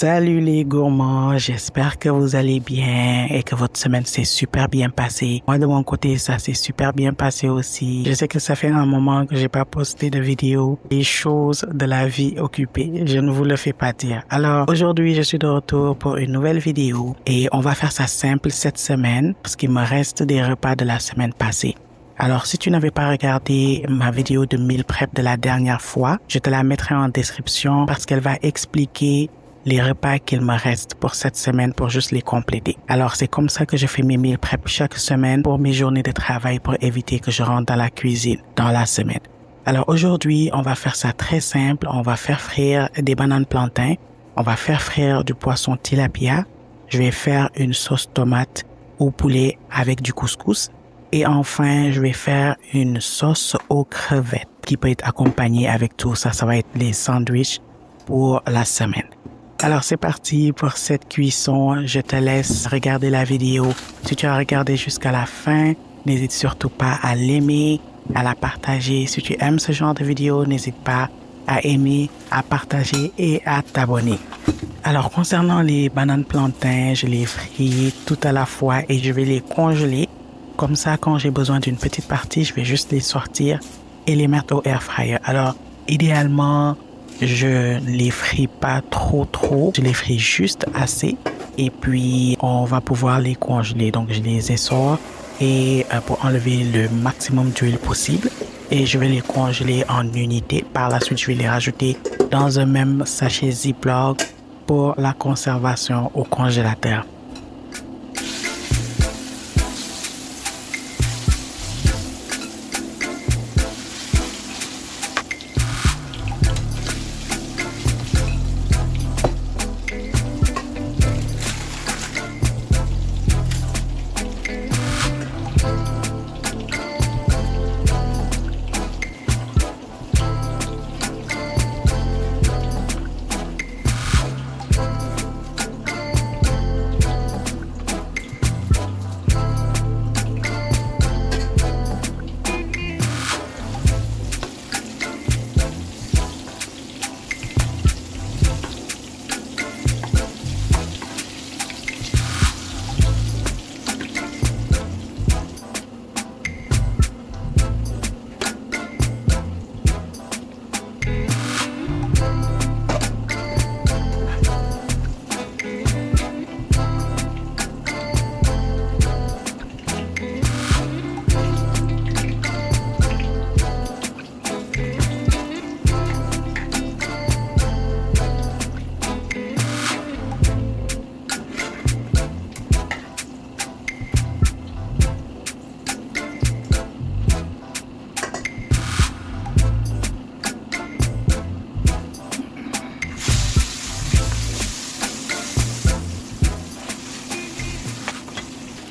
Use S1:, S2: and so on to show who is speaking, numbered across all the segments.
S1: Salut les gourmands, j'espère que vous allez bien et que votre semaine s'est super bien passée. Moi de mon côté, ça s'est super bien passé aussi. Je sais que ça fait un moment que j'ai pas posté de vidéo. Les choses de la vie occupée, je ne vous le fais pas dire. Alors aujourd'hui, je suis de retour pour une nouvelle vidéo et on va faire ça simple cette semaine parce qu'il me reste des repas de la semaine passée. Alors, si tu n'avais pas regardé ma vidéo de meal prep de la dernière fois, je te la mettrai en description parce qu'elle va expliquer les repas qu'il me reste pour cette semaine pour juste les compléter. Alors, c'est comme ça que je fais mes meal prep chaque semaine pour mes journées de travail pour éviter que je rentre dans la cuisine dans la semaine. Alors, aujourd'hui, on va faire ça très simple. On va faire frire des bananes plantains. On va faire frire du poisson tilapia. Je vais faire une sauce tomate au poulet avec du couscous. Et enfin, je vais faire une sauce aux crevettes qui peut être accompagnée avec tout ça. Ça va être les sandwichs pour la semaine. Alors, c'est parti pour cette cuisson. Je te laisse regarder la vidéo. Si tu as regardé jusqu'à la fin, n'hésite surtout pas à l'aimer, à la partager. Si tu aimes ce genre de vidéo, n'hésite pas à aimer, à partager et à t'abonner. Alors, concernant les bananes plantains, je les fris tout à la fois et je vais les congeler. Comme ça, quand j'ai besoin d'une petite partie, je vais juste les sortir et les mettre au air fryer. Alors, idéalement, je ne les fris pas trop. Je les fris juste assez. Et puis, on va pouvoir les congeler. Donc, je les essore et pour enlever le maximum d'huile possible. Et je vais les congeler en unités. Par la suite, je vais les rajouter dans un même sachet Ziploc pour la conservation au congélateur.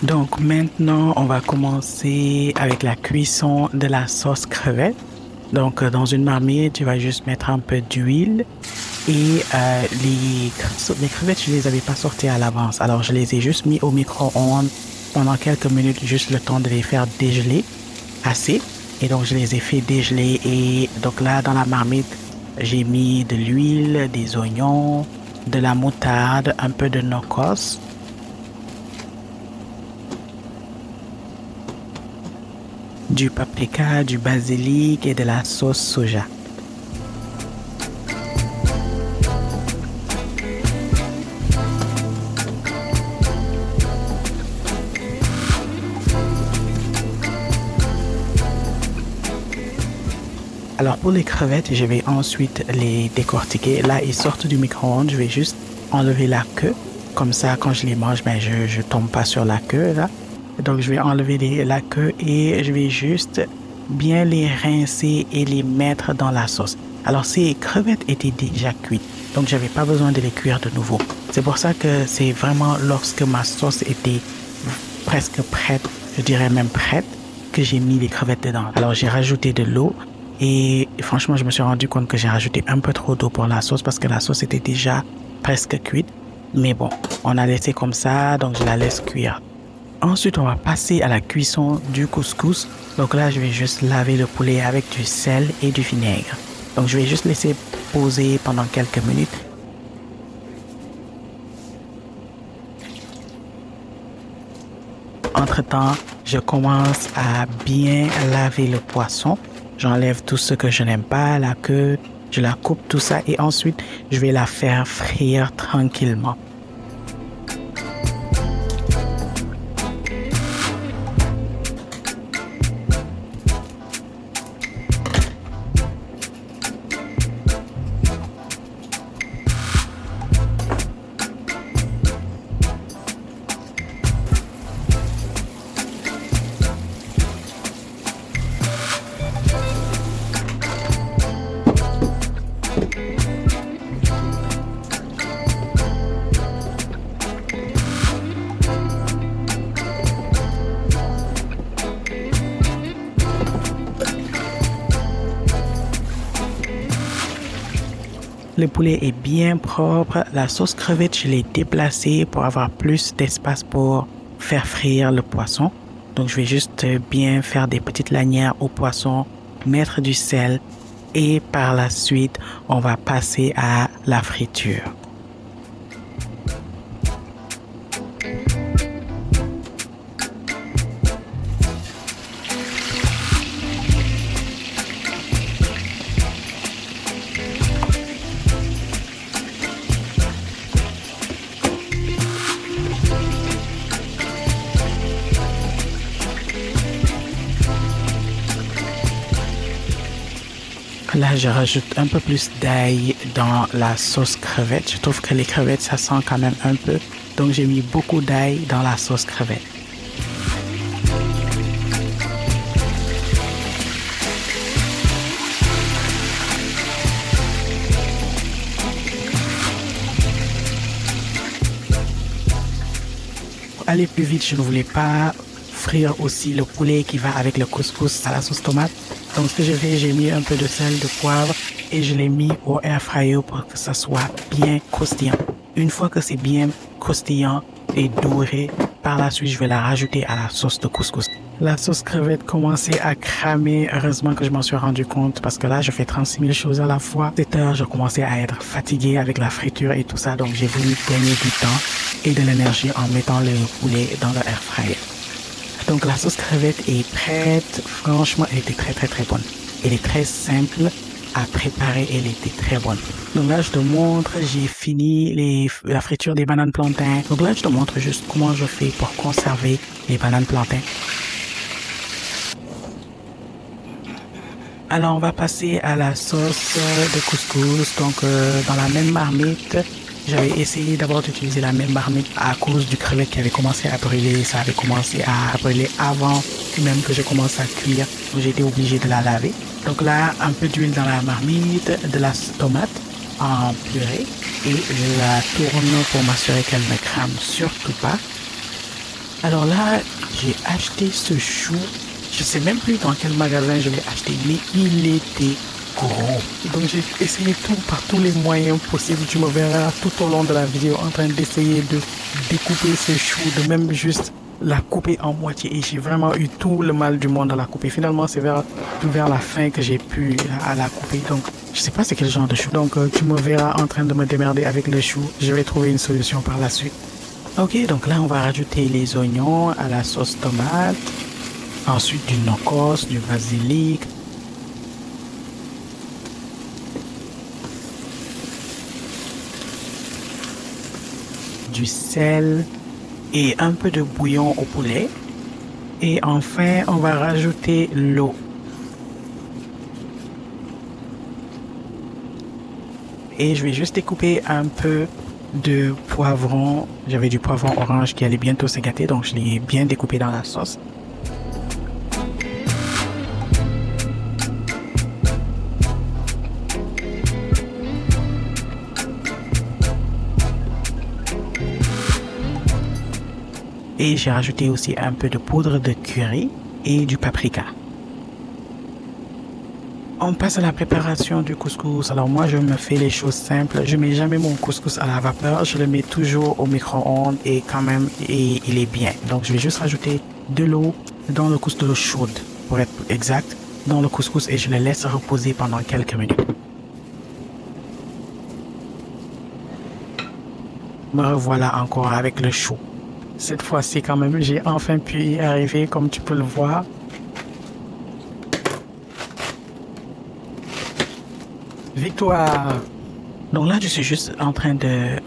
S1: Donc maintenant, on va commencer avec la cuisson de la sauce crevette. Donc dans une marmite, tu vas juste mettre un peu d'huile et les crevettes, je les avais pas sorties à l'avance. Alors je les ai juste mis au micro-ondes pendant quelques minutes, juste le temps de les faire dégeler assez. Et donc je les ai fait dégeler et donc là dans la marmite, j'ai mis de l'huile, des oignons, de la moutarde, un peu de nocos, du paprika, du basilic et de la sauce soja. Alors pour les crevettes, je vais ensuite les décortiquer. Là, ils sortent du micro-ondes. Je vais juste enlever la queue. Comme ça, quand je les mange, je tombe pas sur la queue là. Donc, je vais enlever la queue et je vais juste bien les rincer et les mettre dans la sauce. Alors, ces crevettes étaient déjà cuites, donc j'avais pas besoin de les cuire de nouveau. C'est pour ça que c'est vraiment lorsque ma sauce était presque prête, je dirais même prête, que j'ai mis les crevettes dedans. Alors, j'ai rajouté de l'eau et franchement, je me suis rendu compte que j'ai rajouté un peu trop d'eau pour la sauce parce que la sauce était déjà presque cuite. Mais bon, on a laissé comme ça, donc je la laisse cuire. Ensuite, on va passer à la cuisson du couscous. Donc là, je vais juste laver le poulet avec du sel et du vinaigre. Donc, je vais juste laisser poser pendant quelques minutes. Entre-temps, je commence à bien laver le poisson. J'enlève tout ce que je n'aime pas, la queue, je la coupe, tout ça, et ensuite, je vais la faire frire tranquillement. Le poulet est bien propre. La sauce crevette, je l'ai déplacée pour avoir plus d'espace pour faire frire le poisson. Donc, je vais juste bien faire des petites lanières au poisson, mettre du sel et par la suite, on va passer à la friture. Là, je rajoute un peu plus d'ail dans la sauce crevette. Je trouve que les crevettes, ça sent quand même un peu. Donc, j'ai mis beaucoup d'ail dans la sauce crevette. Pour aller plus vite, je ne voulais pas frire aussi le poulet qui va avec le couscous à la sauce tomate. Donc, ce que j'ai fait, j'ai mis un peu de sel, de poivre et je l'ai mis au air fryer pour que ça soit bien croustillant. Une fois que c'est bien croustillant et doré, par la suite, je vais la rajouter à la sauce de couscous. La sauce crevette commençait à cramer. Heureusement que je m'en suis rendu compte parce que là, je fais 36 000 choses à la fois. 7 heures, je commençais à être fatigué avec la friture et tout ça. Donc, j'ai voulu gagner du temps et de l'énergie en mettant le poulet dans le air fryer. Donc la sauce crevette est prête. Franchement, elle était très bonne. Elle est très simple à préparer. Elle était très bonne. Donc là, je te montre, j'ai fini la friture des bananes plantains. Donc là, je te montre juste comment je fais pour conserver les bananes plantains. Alors, on va passer à la sauce de couscous. Donc, dans la même marmite, j'avais essayé d'abord d'utiliser la même marmite à cause du crevette qui avait commencé à brûler. Ça avait commencé à brûler avant même que je commence à cuire. Donc, j'ai été obligé de la laver. Donc là, un peu d'huile dans la marmite, de la tomate en purée et je la tourne pour m'assurer qu'elle ne crame surtout pas. Alors là, j'ai acheté ce chou. Je sais même plus dans quel magasin je l'ai acheté, mais il était gros. Donc j'ai essayé tout par tous les moyens possibles. Tu me verras tout au long de la vidéo en train d'essayer de découper ce chou, de même juste la couper en moitié. Et j'ai vraiment eu tout le mal du monde à la couper. Finalement, c'est vers la fin que j'ai pu à la couper. Donc je sais pas c'est quel genre de chou. Donc tu me verras en train de me démerder avec le chou. Je vais trouver une solution par la suite. Ok, donc là on va rajouter les oignons à la sauce tomate. Ensuite du nokos, du basilic. Du sel et un peu de bouillon au poulet. Et enfin, on va rajouter l'eau. Et je vais juste découper un peu de poivron. J'avais du poivron orange qui allait bientôt se gâter, donc je l'ai bien découpé dans la sauce. Et j'ai rajouté aussi un peu de poudre de curry et du paprika. On passe à la préparation du couscous. Alors moi, je me fais les choses simples. Je mets jamais mon couscous à la vapeur. Je le mets toujours au micro-ondes et quand même, il est bien. Donc, je vais juste rajouter de l'eau dans le couscous, de l'eau chaude, pour être exact, dans le couscous et je le laisse reposer pendant quelques minutes. Me revoilà encore avec le chou. Cette fois-ci, quand même, j'ai enfin pu y arriver, comme tu peux le voir. Victoire! Donc là, je suis juste en train de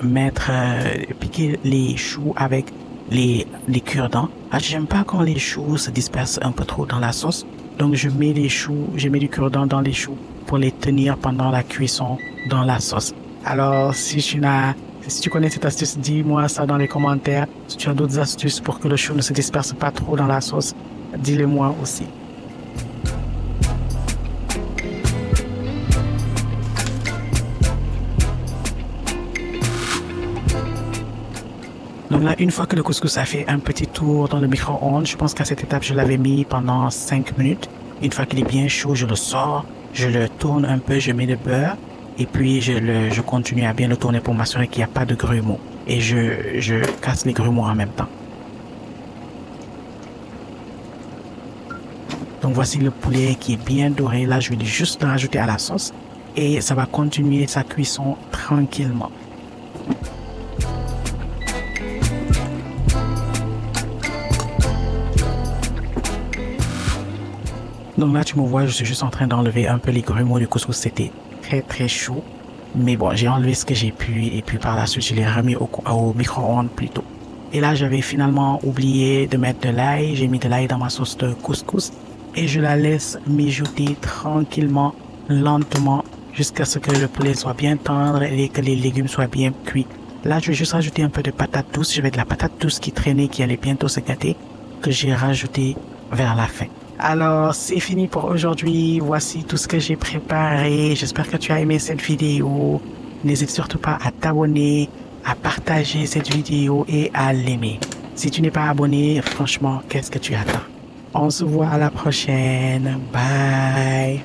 S1: piquer les choux avec les cure-dents. Ah, j'aime pas quand les choux se dispersent un peu trop dans la sauce. Donc je mets du cure-dent dans les choux pour les tenir pendant la cuisson dans la sauce. Alors, si tu connais cette astuce, dis-moi ça dans les commentaires. Si tu as d'autres astuces pour que le chou ne se disperse pas trop dans la sauce, dis-le moi aussi. Donc là, une fois que le couscous a fait un petit tour dans le micro-ondes, je pense qu'à cette étape, je l'avais mis pendant 5 minutes. Une fois qu'il est bien chaud, je le sors, je le tourne un peu, je mets le beurre et puis je continue à bien le tourner pour m'assurer qu'il n'y a pas de grumeaux. Et je casse les grumeaux en même temps. Donc voici le poulet qui est bien doré. Là, je vais juste le rajouter à la sauce et ça va continuer sa cuisson tranquillement. Donc là, tu me vois, je suis juste en train d'enlever un peu les grumeaux du couscous. C'était très très chaud. Mais bon, j'ai enlevé ce que j'ai pu et puis par la suite, je l'ai remis au micro-ondes plutôt. Et là, j'avais finalement oublié de mettre de l'ail. J'ai mis de l'ail dans ma sauce de couscous et je la laisse mijoter tranquillement, lentement, jusqu'à ce que le poulet soit bien tendre et que les légumes soient bien cuits. Là, je vais juste rajouter un peu de patate douce. J'avais de la patate douce qui traînait, qui allait bientôt se gâter, que j'ai rajouté vers la fin. Alors, c'est fini pour aujourd'hui. Voici tout ce que j'ai préparé. J'espère que tu as aimé cette vidéo. N'hésite surtout pas à t'abonner, à partager cette vidéo et à l'aimer. Si tu n'es pas abonné, franchement, qu'est-ce que tu attends? On se voit à la prochaine. Bye.